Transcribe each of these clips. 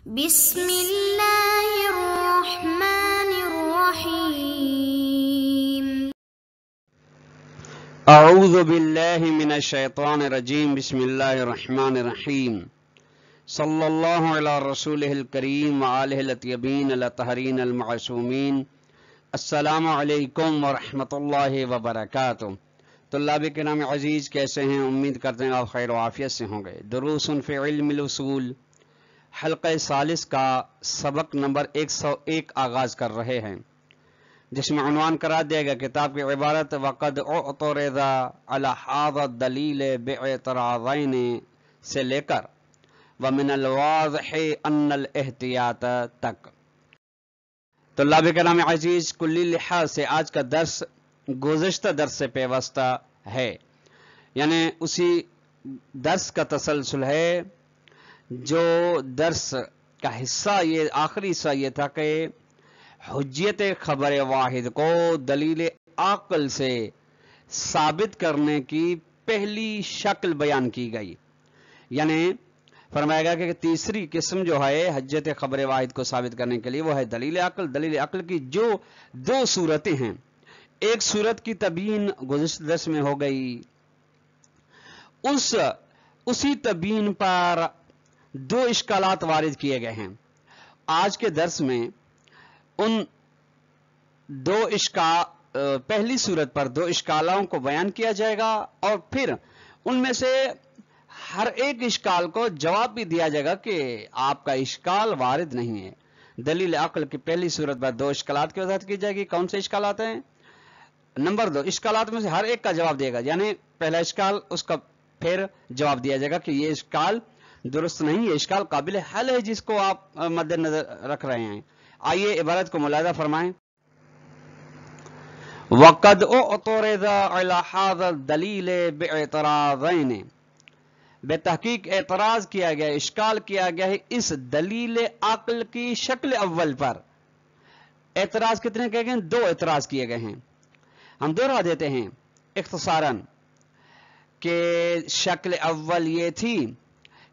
بسم اللہ الرحمن الرحیم اعوذ باللہ من الشیطان الرجیم بسم اللہ الرحمن الرحیم صلی اللہ علی رسولہ الکریم وآلہ الاطیبین الاطہرین المعصومین السلام علیکم ورحمۃ اللہ وبرکاتہ۔ طلاب کرام عزیز، کیسے ہیں؟ امید کرتے ہیں آپ خیر و عافیت سے ہوں گے۔ دروس فی علم الاصول حلقہ ثالث کا سبق نمبر 101 آغاز کر رہے ہیں، جس میں عنوان قرار دیا گیا کتاب کی عبارت وقد اعترض علی هذا الدلیل باعتراضین سے لے کر ومن الواضح ان الاحتیاط تک۔ طلاب کرام عزیز، کلی لحاظ سے آج کا درس گزشتہ درس سے پیوستہ ہے، یعنی اسی درس کا تسلسل ہے جو درس کا حصہ یہ آخری حصہ یہ تھا کہ حجیت خبر واحد کو دلیل عقل سے ثابت کرنے کی پہلی شکل بیان کی گئی، یعنی فرمایا گیا کہ تیسری قسم جو ہے حجیت خبر واحد کو ثابت کرنے کے لیے وہ ہے دلیل عقل۔ دلیل عقل کی جو دو صورتیں ہیں، ایک صورت کی تبیین گزشتہ درس میں ہو گئی، اسی تبیین پر دو اشکالات وارد کیے گئے ہیں۔ آج کے درس میں ان پہلی صورت پر دو اشکالوں کو بیان کیا جائے گا، اور پھر ان میں سے ہر ایک اشکال کو جواب بھی دیا جائے گا کہ آپ کا اشکال وارد نہیں ہے۔ دلیل عقل کی پہلی صورت پر دو اشکالات کی وضاحت کی جائے گی۔ کون سے اشکالات ہیں؟ نمبر 2، اشکالات میں سے ہر ایک کا جواب دے گا، یعنی پہلا اشکال اس کا پھر جواب دیا جائے گا کہ یہ اشکال درست نہیں، یہ اشکال قابل حل ہے جس کو آپ مد نظر رکھ رہے ہیں۔ آئیے عبارت کو ملاحظہ فرمائیں۔ وَقَدْ اُعْتُرِضَ عَلَى هَذَا الدَّلِيلِ بِاعْتِرَاضَيْنِ، بے تحقیق اعتراض کیا گیا، اشکال کیا گیا ہے اس دلیل عقل کی شکل اول پر۔ اعتراض کتنے کہے گئے ہیں؟ دو اعتراض کیے گئے ہیں، ہم دوہرا دیتے ہیں اختصاراً کہ شکل اول یہ تھی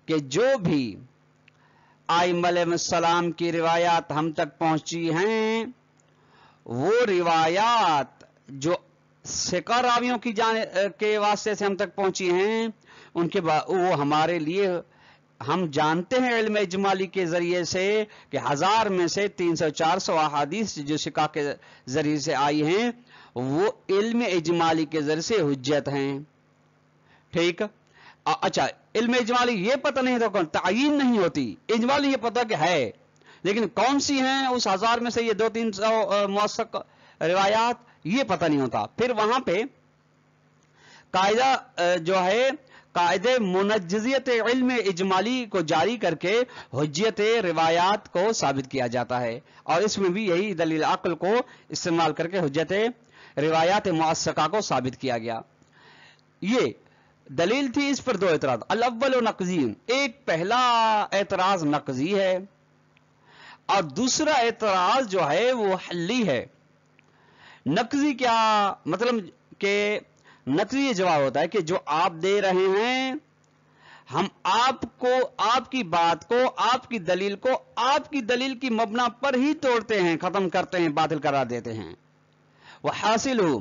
کہ جو بھی ائمہ علیہ السلام کی روایات ہم تک پہنچی ہیں، وہ روایات جو ثقہ راویوں کی کے واسطے سے ہم تک پہنچی ہیں، ان کے وہ ہمارے لیے ہم جانتے ہیں علم اجمالی کے ذریعے سے کہ 1000 میں سے 300-400 احادیث جو ثقہ کے ذریعے سے آئی ہیں وہ علم اجمالی کے ذریعے سے حجت ہیں۔ ٹھیک، اچھا، علم اجمالی یہ پتہ نہیں تو کون تعین نہیں ہوتی، اجمالی یہ پتہ کہ ہے، لیکن کون سی ہیں اس 1000 میں سے یہ 200-300 موثق روایات یہ پتہ نہیں ہوتا۔ پھر وہاں پہ قاعدہ جو ہے قاعدہ منجزیت علم اجمالی کو جاری کر کے حجیت روایات کو ثابت کیا جاتا ہے، اور اس میں بھی یہی دلیل عقل کو استعمال کر کے حجت روایات موثقہ کو ثابت کیا گیا۔ یہ دلیل تھی، اس پر دو اعتراض۔ الاول نقضی، ایک پہلا اعتراض نقضی ہے اور دوسرا اعتراض جو ہے وہ حلی ہے۔ نقضی کیا مطلب؟ کہ نقضی یہ جواب ہوتا ہے کہ جو آپ دے رہے ہیں ہم آپ کو، آپ کی بات کو، آپ کی دلیل کو آپ کی دلیل کی مبنا پر ہی توڑتے ہیں، ختم کرتے ہیں، باطل قرار دیتے ہیں۔ وہ حاصل ہو،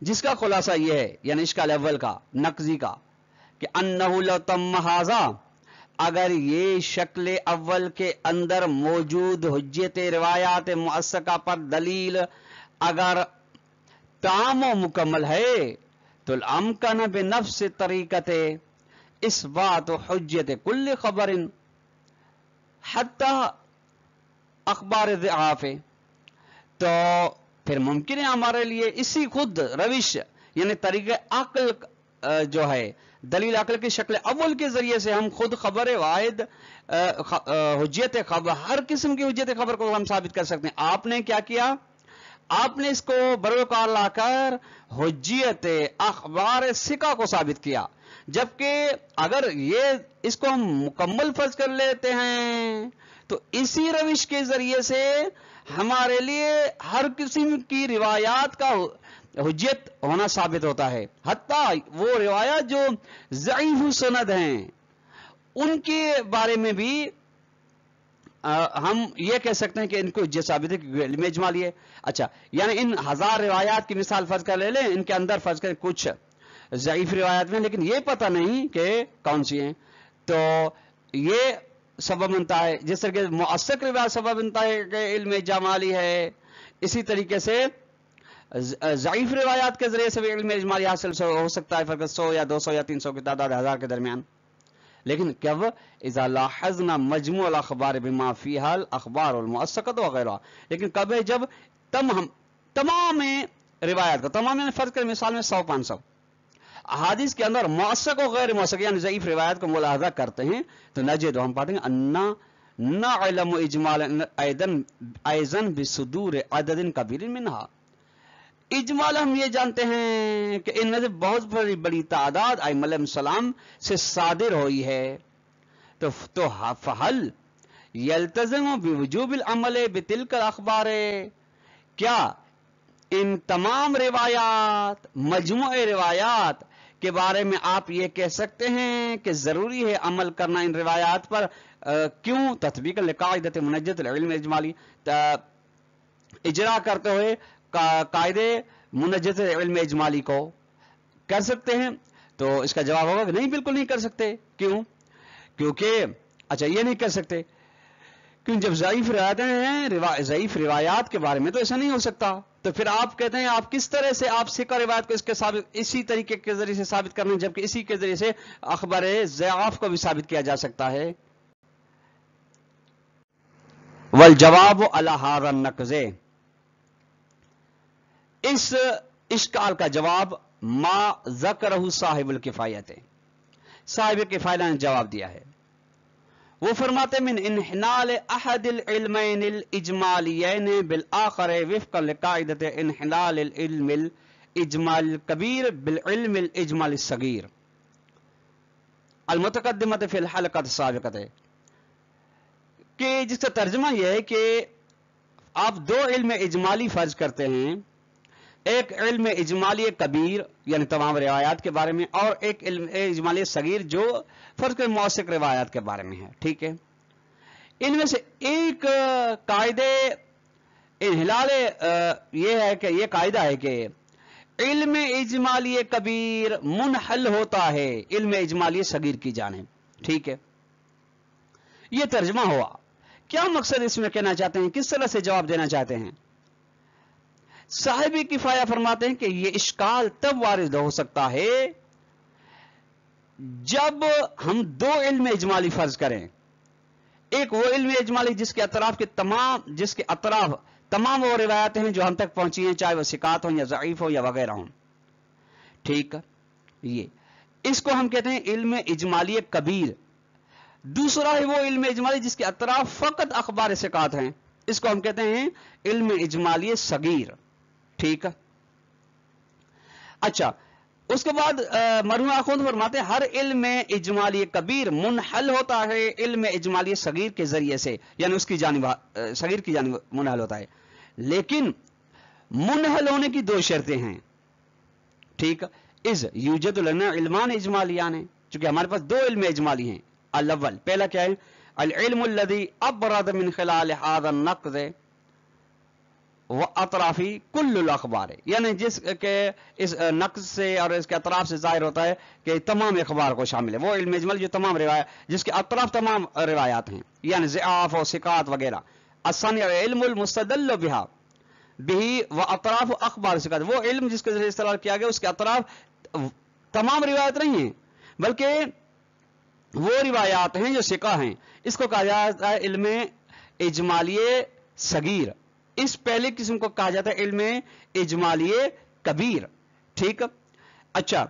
جس کا خلاصہ یہ ہے، یعنی اشکال اول کا نقضی کا، کہ انہ لو تم ھذا، اگر یہ شکل اول کے اندر موجود حجت روایات موثقہ پر دلیل اگر تام و مکمل ہے تو الامکن بنفس طریقت اثبات حجت کل خبر حتی اخبار ضعاف، تو پھر ممکن ہے ہمارے لیے اسی خود روش، یعنی طریقہ عقل جو ہے دلیل عقل کی شکل اول کے ذریعے سے ہم خود خبر واحد حجیت خبر، ہر قسم کی حجیت خبر کو ہم ثابت کر سکتے ہیں۔ آپ نے کیا کیا؟ آپ نے اس کو بروکار لا کر حجیت اخبار ثقہ کو ثابت کیا، جبکہ اگر یہ اس کو ہم مکمل فرض کر لیتے ہیں تو اسی روش کے ذریعے سے ہمارے لیے ہر قسم کی روایات کا حجت ہونا ثابت ہوتا ہے، حتیٰ وہ روایات جو ضعیف سند ہیں ان کے بارے میں بھی ہم یہ کہہ سکتے ہیں کہ ان کو حجت ثابت ہے کہ علم اجمالی ہے. اچھا یعنی ان 1000 روایات کی مثال فرض کر لے لیں, ان کے اندر فرض کریں کچھ ضعیف روایات میں, لیکن یہ پتہ نہیں کہ کون سی ہیں, تو یہ سبب بنتا ہے. جس طرح کے مؤثق روایات سبب بنتا ہے کہ علم اجمالی ہے, اسی طریقے سے ضعیف روایات کے ذریعے سے بھی علم اجمالی حاصل ہو سکتا ہے, فرق 100 یا 200 یا 300 کی تعداد 1000 کے درمیان. لیکن کب اذا لاحظنا مجموع الاخبار بما فيها الاخبار والمؤثقه وغیرہ, لیکن کب ہے جب تمام روایات کو, تمام فرض کر مثال میں 100-500 احادیث کے اندر مؤثق و غیر مؤثق یعنی ضعیف روایت کو ملاحظہ کرتے ہیں, تو نجد ہم پاتے ہیں انا نعلم اجمالا ایضا بصدور عدد کبیر منها, اجمال ہم یہ جانتے ہیں کہ ان میں سے بہت بڑی تعداد ائمہ علیہم السلام سے صادر ہوئی ہے. تو فہل یلتزم بوجوب العمل بتلک الاخبار, کیا ان تمام روایات, مجموع روایات کے بارے میں آپ یہ کہہ سکتے ہیں کہ ضروری ہے عمل کرنا ان روایات پر؟ کیوں؟ تطبیق لقاعدۃ منجۃ العلم الاجمالی, اجرا کرتے ہوئے قاعدے منجت علم اجمالی کو کر سکتے ہیں. تو اس کا جواب ہوگا کہ نہیں, بالکل نہیں کر سکتے. کیوں؟ کیونکہ اچھا یہ نہیں کر سکتے کیوں, جب ضعیف روایتیں ہیں, ضعیف روایات کے بارے میں تو ایسا نہیں ہو سکتا. تو پھر آپ کہتے ہیں آپ کس طرح سے آپ ثقہ روایت کو اس کے ثابت اسی طریقے کے ذریعے سے ثابت کرنا ہے, جبکہ اسی کے ذریعے سے اخبار ضعاف کو بھی ثابت کیا جا سکتا ہے. والجواب علی ھذا النقض, اس اشکال کا جواب ما ذکرہ صاحب الکفایت, صاحب کفایت نے جواب دیا ہے. وہ فرماتے من انحلال احد العلمین الاجمالیین بالآخر وفقا لقاعدۃ انحلال العلم الاجمال الکبیر بالعلم الاجمال الصغیر المتقدمۃ فی الحلقۃ السابقۃ, کہ جس کا ترجمہ یہ ہے کہ آپ دو علم اجمالی فرض کرتے ہیں, ایک علم اجمالی کبیر یعنی تمام روایات کے بارے میں, اور ایک علم اجمالی صغیر جو فرض کر مؤثق روایات کے بارے میں ہے. ٹھیک ہے, ان میں سے ایک قاعدے انحلال یہ ہے کہ یہ قاعدہ ہے کہ علم اجمالی کبیر منحل ہوتا ہے علم اجمالی صغیر کی جانب. ٹھیک ہے, یہ ترجمہ ہوا. کیا مقصد اس میں کہنا چاہتے ہیں, کس طرح سے جواب دینا چاہتے ہیں؟ صاحب کفایہ فرماتے ہیں کہ یہ اشکال تب وارد ہو سکتا ہے جب ہم دو علم اجمالی فرض کریں. ایک وہ علم اجمالی جس کے اطراف تمام وہ روایات ہیں جو ہم تک پہنچی ہیں, چاہے وہ ثقات ہوں یا ضعیف ہوں یا وغیرہ ہوں. ٹھیک, یہ اس کو ہم کہتے ہیں علم اجمالی کبیر. دوسرا ہے وہ علم اجمالی جس کے اطراف فقط اخبار ثقات ہیں, اس کو ہم کہتے ہیں علم اجمالی صغیر. ٹھیک, اچھا اس کے بعد مرحوم آخوند فرماتے ہیں ہر علم اجمالی کبیر منحل ہوتا ہے علم اجمالی صغیر کے ذریعے سے, یعنی اس کی جانب صغیر کی جانب منحل ہوتا ہے, لیکن منحل ہونے کی دو شرطیں ہیں. ٹھیک, از یوجد لنا علمان اجمالیان, چونکہ ہمارے پاس دو علم اجمالی ہیں. الاول پہلا کیا ہے, العلم الذي ابرد من خلال هذا النقض واطرافی کل الاخبار, یعنی جس کے اس نقض سے اور اس کے اطراف سے ظاہر ہوتا ہے کہ تمام اخبار کو شامل ہے. وہ علم اجمل جو تمام روایات جس کے اطراف تمام روایات ہیں, یعنی ضعاف و ثقات وغیرہ. الثانی علم المستدل به واطراف اخبار ثقات, وہ علم جس کے ذریعے استدلال کیا گیا اس کے اطراف تمام روایت نہیں ہیں بلکہ وہ روایات ہیں جو ثقہ ہیں. اس کو کہا جاتا ہے علم اجمالی صغیر. اس پہلے قسم کو کہا جاتا ہے علم اجمالی کبیر. ٹھیک, اچھا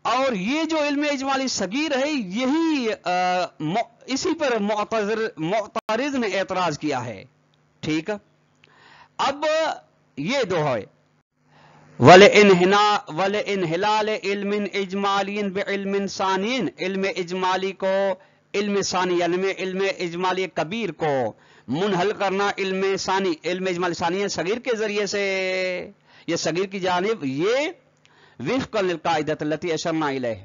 اور یہ جو علم اجمالی صغیر ہے یہی اسی پر معترض نے اعتراض کیا ہے. ٹھیک, اب یہ دو ہے وَلِإِنْحِلَالِ علم اجمالی بعلم ثانی, علم اجمالی کو علم ثانی یعنی علم اجمالی کبیر کو منحل کرنا علم ثانی علم اجمالی ثانی صغیر کے ذریعے سے, یہ صغیر کی جانب, یہ وفق للقاعدۃ التي اشرنا الیہ,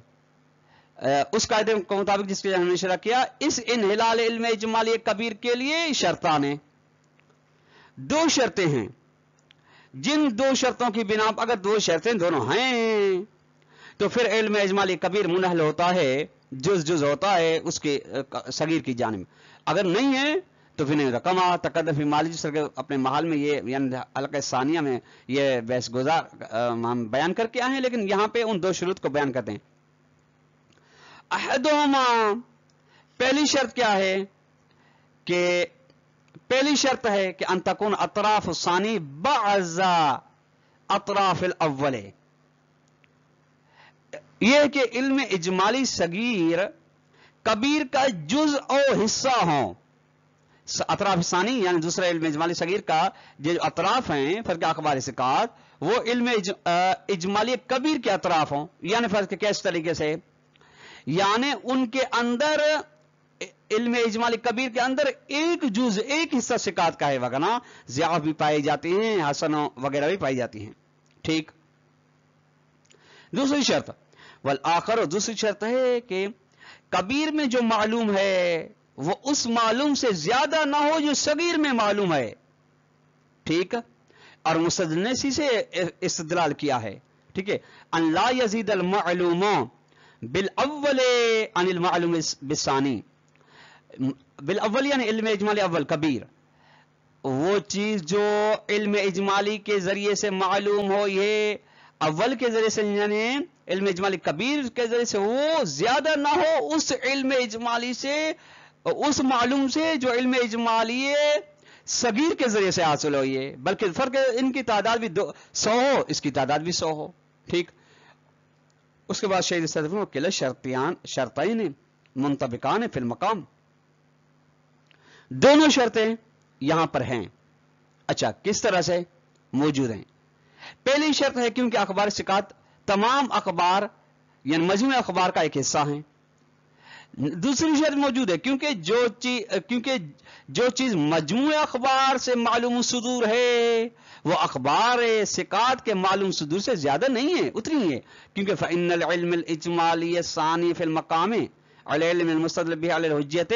اس قاعدے کے مطابق جس کے ہم نے شرح کیا، اس انحلال علم اجمالی کبیر کے لیے شرطان ہیں، دو شرطیں ہیں، جن دو شرطوں کی بنا پر اگر دو شرطیں دونوں ہیں تو پھر علم اجمالی کبیر منحل ہوتا ہے، جز ہوتا ہے اس کے صغیر کی جانب، اگر نہیں ہے تو پھر نہیں ہوتا۔ کما تقدم فی مالی، جس طرح کے اپنے محل میں یہ یعنی حلقہ ثانیہ میں یہ بحث گزار ہم بیان کر کے آئے ہیں، لیکن یہاں پہ ان دو شروط کو بیان کرتے ہیں۔ احدہما، پہلی شرط کیا ہے کہ پہلی شرط ہے کہ ان تکون اطراف الثانی بعض اطراف الاول، یہ کہ علم اجمالی صغیر کبیر کا جز او حصہ ہوں۔ اطراف ثانی یعنی دوسرا علم اجمالی صغیر کا جو اطراف ہیں فرق اخبار ثقات، وہ علم اجمالی کبیر کے اطراف ہوں، یعنی فرق کس طریقے سے، یعنی ان کے اندر علم اجمالی کبیر کے اندر ایک جز ایک حصہ ثقات کا ہے، وگرنہ ضعف بھی پائی جاتی ہیں، حسن وغیرہ بھی پائی جاتی ہیں، ٹھیک۔ دوسری شرط والآخر، دوسری شرط ہے کہ کبیر میں جو معلوم ہے وہ اس معلوم سے زیادہ نہ ہو جو صغیر میں معلوم ہے، ٹھیک، اور مستدل نے اسی سے استدلال کیا ہے، ٹھیک ہے، ان لا یزید المعلوم بالاول عن المعلوم بالثانی، بالاول یعنی علم اجمالی اول کبیر، وہ چیز جو علم اجمالی کے ذریعے سے معلوم ہو، یہ اول کے ذریعے سے یعنی علم اجمالی کبیر کے ذریعے سے وہ زیادہ نہ ہو اس علم اجمالی سے، اس معلوم سے جو علم اجمالی صغیر کے ذریعے سے حاصل ہو، یہ بلکہ فرق ان کی تعداد بھی 100 ہو، اس کی تعداد بھی 100 ہو، ٹھیک۔ اس کے بعد شہید صدر کلا شرطین منطبقان فی المقام، دونوں شرطیں یہاں پر ہیں، اچھا کس طرح سے موجود ہیں؟ پہلی شرط ہے کیونکہ اخبار ثقات تمام اخبار یعنی مجموعہ اخبار کا ایک حصہ ہیں۔ دوسری شرط موجود ہے کیونکہ جو چیز مجموعہ اخبار سے معلوم صدور ہے وہ اخبار ثقات کے معلوم صدور سے زیادہ نہیں ہے، اتنی ہی ہے، کیونکہ فإن العلم الاجمالی الثانی فی المقام العلم المستدل به علی الحجت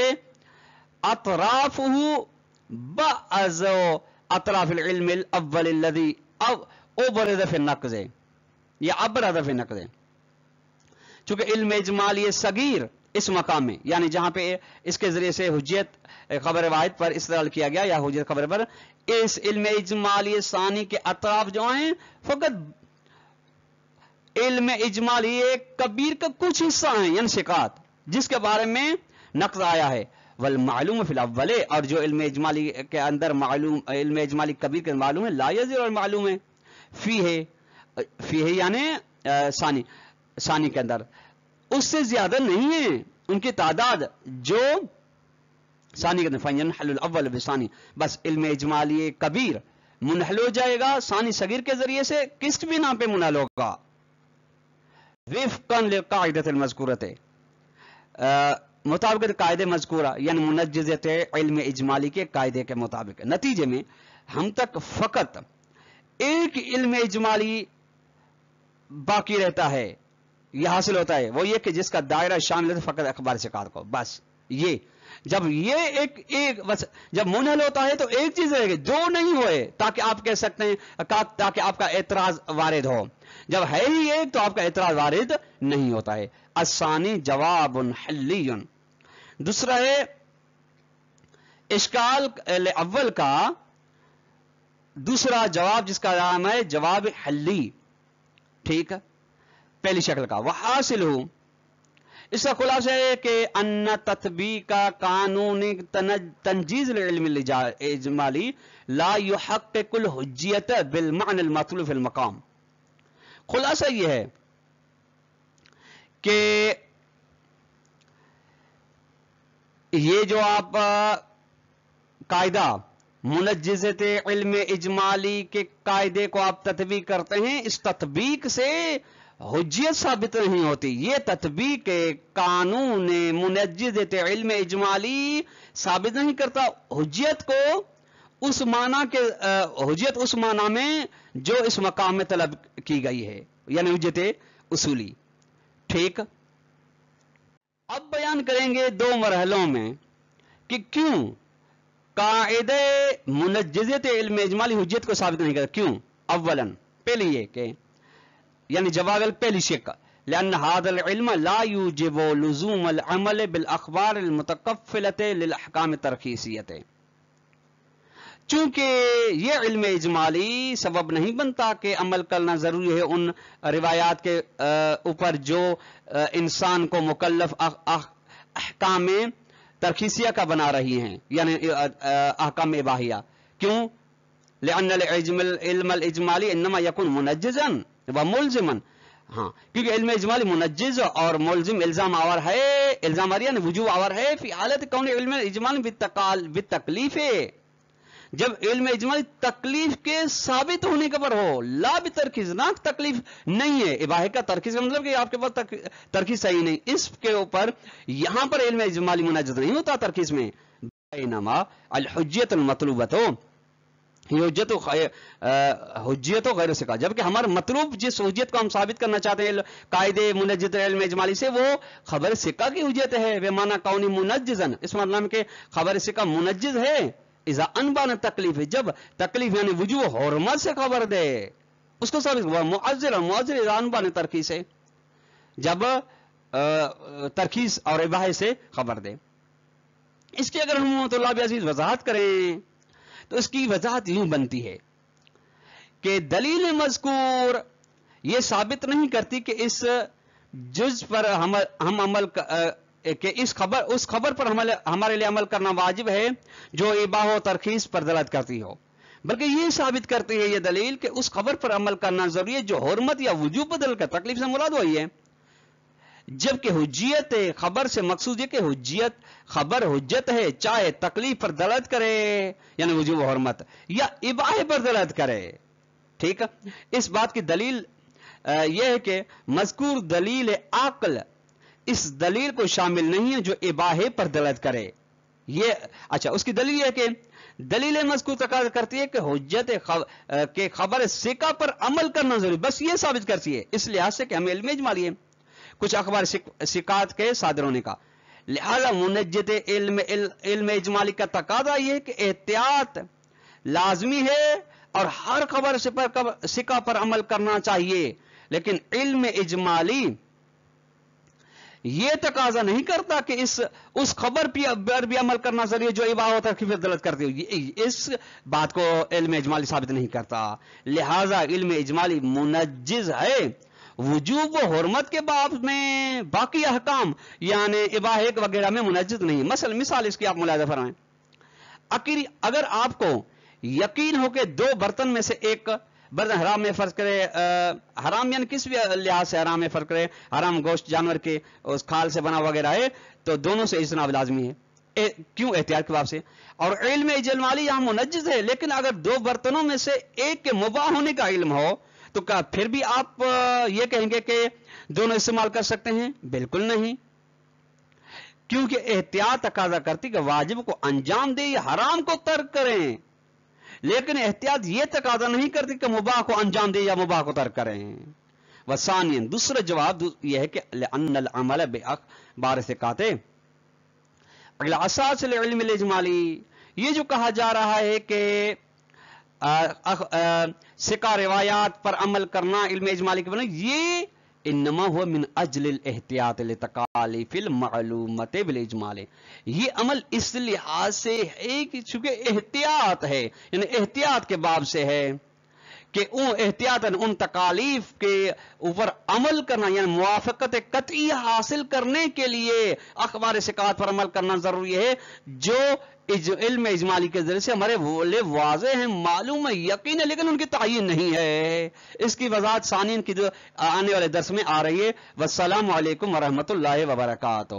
اطرافه بعض اطراف العلم الاول الذي ابرز فی النقض، یا ابرز فی النقض، چونکہ علم اجمالی صغیر اس مقام میں یعنی جہاں پہ اس کے ذریعے سے حجت خبر واحد پر استدلال کیا گیا یا حجت خبر پر، اس علم اجمالی ثانی کے اطراف جو ہیں فقط علم اجمالی کبیر کا کچھ حصہ ہیں یعنی ثقات، جس کے بارے میں نقض آیا ہے، والمعلوم فی الاول، اور جو علم اجمالی کے اندر معلوم علم اجمالی کبیر کے معلوم ہے، لا یزید اور معلوم ہے فی ہے یعنی ثانی کے اندر اس سے زیادہ نہیں ہے ان کی تعداد جو ثانی کے اندر، فینحل الاول بثانی، بس علم اجمالی کبیر منحل ہو جائے گا ثانی صغیر کے ذریعے سے، کس بنا پہ منحل ہوگا؟ وفقا للقاعدۃ المذکورۃ، مطابق قاعدے مذکورہ یعنی منجزت علم اجمالی کے قاعدے کے مطابق۔ نتیجے میں ہم تک فقط ایک علم اجمالی باقی رہتا ہے، یہ حاصل ہوتا ہے، وہ یہ کہ جس کا دائرہ شامل ہے فقط اخبار ثقات کو، بس یہ جب یہ بس جب منحل ہوتا ہے تو ایک چیز رہے گی، دو نہیں ہوئے تاکہ آپ کہہ سکتے ہیں تاکہ آپ کا اعتراض وارد ہو، جب ہے ہی ایک تو آپ کا اعتراض وارد نہیں ہوتا ہے۔ الثانی جواب حلی، دوسرا ہے اشکال اول کا دوسرا جواب جس کا نام ہے جواب حلی، ٹھیک، پہلی شکل کا۔ وحاصل ہو، اس کا خلاصہ ہے کہ ان تطبیق قانون تنجیز العلم الاجمالی لا يحقق الحجیت بالمعنى المطلوب في المقام۔ خلاصہ یہ ہے کہ یہ جو آپ قاعدہ منجزت علم اجمالی کے قاعدے کو آپ تطبیق کرتے ہیں، اس تطبیق سے حجیت ثابت نہیں ہوتی، یہ تطبیق قانون منجزت علم اجمالی ثابت نہیں کرتا حجیت کو، اس معنی کے حجیت اس معنی میں جو اس مقام میں طلب کی گئی ہے، یعنی حجت اصولی، ٹھیک۔ اب بیان کریں گے 2 مرحلوں میں کہ کیوں قاعدہ منجزیت علم اجمالی حجیت کو ثابت نہیں کرتا. کیوں؟ اولاً پہلے یہ کہ یعنی جواب پہلی شک لأن هذا العلم لا يوجب لزوم العمل بالاخبار المتكفلة للاحکام الترخیصیہ، چونکہ یہ علم اجمالی سبب نہیں بنتا کہ عمل کرنا ضروری ہے ان روایات کے اوپر جو انسان کو مکلف احکام ترخیصیہ کا بنا رہی ہیں، یعنی احکام اباحیہ. کیوں؟ لأن العلم الاجمالی انما يكون منجزا وملزما. ہاں، کیونکہ علم اجمالی منجز اور ملزم الزام آور ہے، الزام آور یعنی وجوب آور ہے فی حالت کون علم اجمالی بالتکلیف ہے، جب علم اجمالی تکلیف کے ثابت ہونے کے پر ہو، لا بترخیص، نہ تکلیف نہیں ہے. اباحے کا ترخیص کا مطلب کہ آپ کے پاس ترخیص صحیح نہیں، اس کے اوپر یہاں پر علم اجمالی منجز نہیں ہوتا ترخیص میں. بینما الحجیت المطلوبۃ حجیت و غیر ثقہ، جبکہ ہمارا مطلوب جس حجیت کو ہم ثابت کرنا چاہتے ہیں قاعدے منجز علم اجمالی سے، وہ خبر ثقہ کی حجیت ہے. بے معنی کونی منجزن، اس مطلب کہ خبر ثقہ منجز ہے اذا انبان تکلیف، جب تکلیف یعنی وجوب حرمت سے خبر دے، اس کو ثابت ہوا. معذر اذا انبان ترخیص ہے، جب ترخیص اور اباحے سے خبر دے. اس کی اگر ہم تو اللہ عزیز وضاحت کریں تو اس کی وضاحت یوں بنتی ہے کہ دلیل مذکور یہ ثابت نہیں کرتی کہ اس جز پر ہم عمل کہ اس خبر پر ہمارے لیے عمل کرنا واجب ہے جو اباحہ و ترخیص پر دلالت کرتی ہو، بلکہ یہ ثابت کرتی ہے یہ دلیل کہ اس خبر پر عمل کرنا ضروری ہے جو حرمت یا وجوب بدل کر تکلیف سے مراد وہی ہے. جبکہ حجیت خبر سے مقصود یہ کہ حجیت خبر حجت ہے چاہے تکلیف پر دلالت کرے یعنی وجوب حرمت یا اباحے پر دلالت کرے. ٹھیک ہے، اس بات کی دلیل یہ ہے کہ مذکور دلیل عقل اس دلیل کو شامل نہیں ہے جو اباحے پر دلالت کرے. یہ اچھا، اس کی دلیل ہے کہ دلیل مذکور تقاضا کرتی ہے کہ حجت کے خبر ثقہ پر عمل کرنا ضروری، بس یہ ثابت کرتی ہے اس لحاظ سے کہ ہمیں علم اجمالی ہے کچھ اخبار ثقات کے صادر ہونے کا. لہذا منجد علم اجمالی کا تقاضا یہ ہے کہ احتیاط لازمی ہے اور ہر خبر ثقہ پر عمل کرنا چاہیے، لیکن علم اجمالی یہ تقاضا نہیں کرتا کہ اس خبر پر بھی عمل کرنا ضروری ہے جو اباحہ و ترخیص پر دلالت کرتی ہے. اس بات کو علم اجمالی ثابت نہیں کرتا. لہذا علم اجمالی منجز ہے وجوب و حرمت کے باب میں، باقی احکام یعنی اباحے وغیرہ میں منجز نہیں. مثال اس کی آپ ملاحظہ فرمائیں. اگر آپ کو یقین ہو کہ 2 برتن میں سے ایک برتن حرام میں فرض کرے، حرام یعنی کس بھی لحاظ سے حرام میں فرض کرے، حرام گوشت جانور کے اس کھال سے بنا وغیرہ ہے، تو دونوں سے اجتناب لازمی ہے. کیوں؟ احتیاط کے باب سے. اور علم اجمالی یہاں منجز ہے، لیکن اگر 2 برتنوں میں سے ایک کے مباح ہونے کا علم ہو تو کیا پھر بھی آپ یہ کہیں گے کہ دونوں استعمال کر سکتے ہیں؟ بالکل نہیں، کیونکہ احتیاط تقاضا کرتی کہ واجب کو انجام دے یا حرام کو ترک کریں، لیکن احتیاط یہ تقاضا نہیں کرتی کہ مباح کو انجام دے یا مباح کو ترک کریں. وثانیاً دوسرا جواب یہ ہے کہ لأن العمل بأخبار ثقات على اساس العلم الاجمالی، یہ جو کہا جا رہا ہے کہ ثقہ روایات پر عمل کرنا علم اجمالی کے بنا، یہ انما ہوا من اجل الاحتیاط لتکالیف المعلومۃ بالاجمال، یہ عمل اس لحاظ سے ہے کہ چونکہ احتیاط ہے، یعنی احتیاط کے باب سے ہے کہ احتیاطاً ان تکالیف کے اوپر عمل کرنا یعنی موافقت قطعی حاصل کرنے کے لیے اخبار ثقات پر عمل کرنا ضروری ہے جو علم اجمالی کے ذریعے سے ہمارے لیے واضح ہیں، معلوم ہے، یقین ہے، لیکن ان کی تعین نہیں ہے. اس کی وضاحت ثانین کی جو آنے والے درس میں آ رہی ہے. والسلام علیکم ورحمۃ اللہ وبرکاتہ.